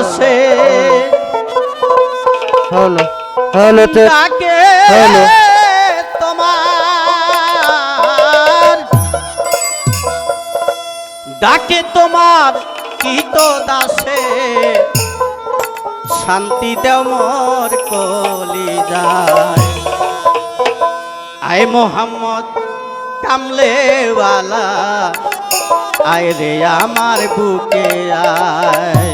দাসে হলো হলো তো ডাকে হলো তোমার ডাকে তোমার কৃত দাসে শান্তি দেও মোর কলিজায় আয় মোহাম্মদ কামলেওয়ালা আয় রে আমার বুকে আয়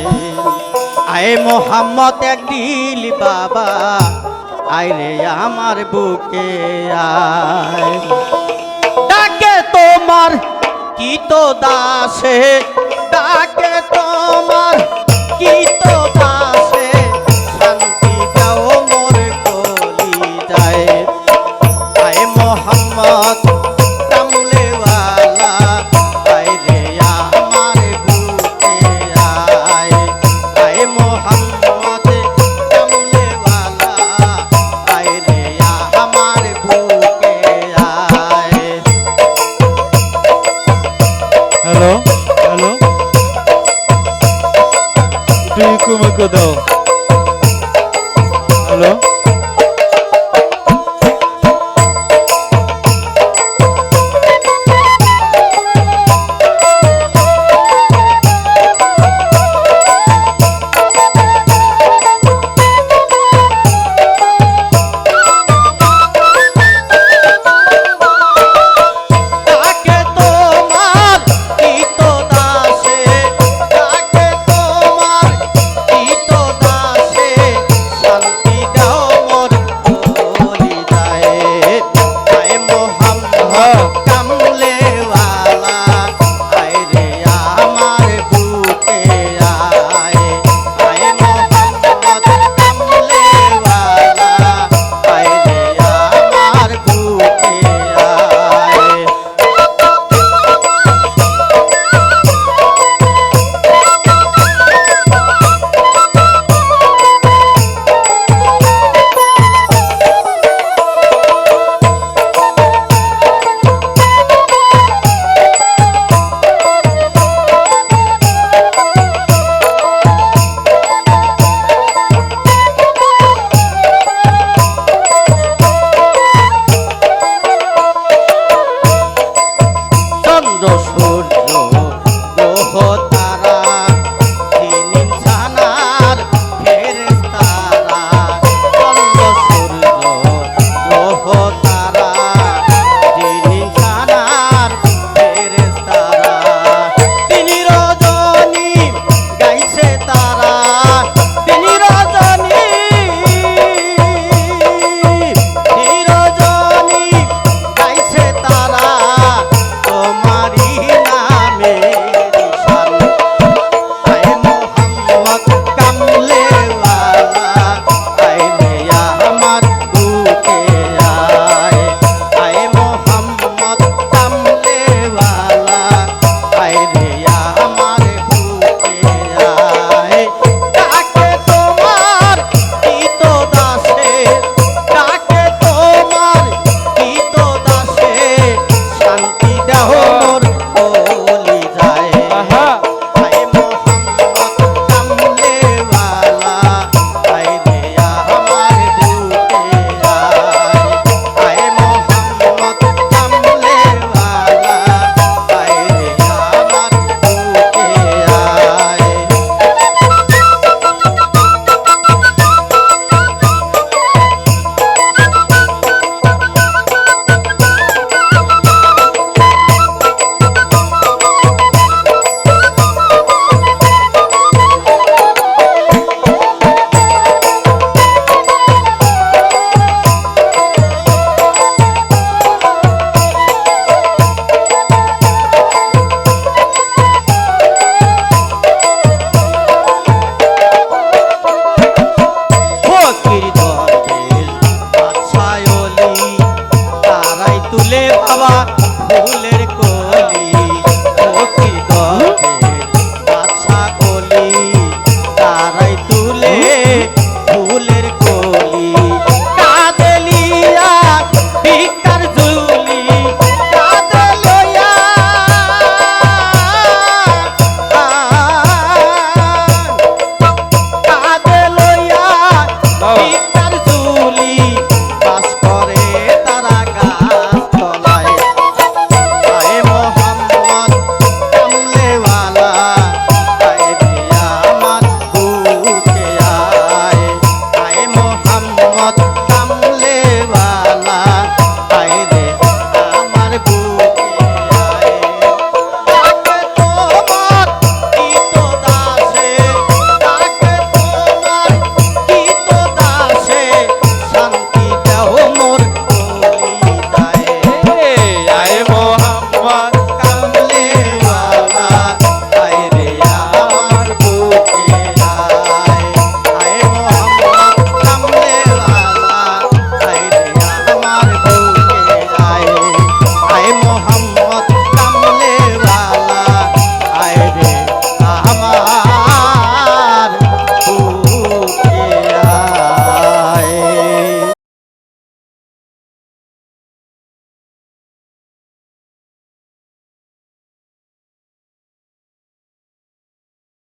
আয় মোহাম্মদ এক দিল বাবা আয় রে আমার বুকে আয় ডাকে তোমার কৃত দাসে ডাকে তোমার কৃত দাসে শান্তি দাও মোর কলিজায় আয় মোহাম্মদ কামলেওয়ালা আয় রে আমার বুকে আয় আয় মোহাম্মদ কামলেওয়ালা আয় রে আমার বুকে আয় হ্যালো হ্যালো তুই কুমুকে দাও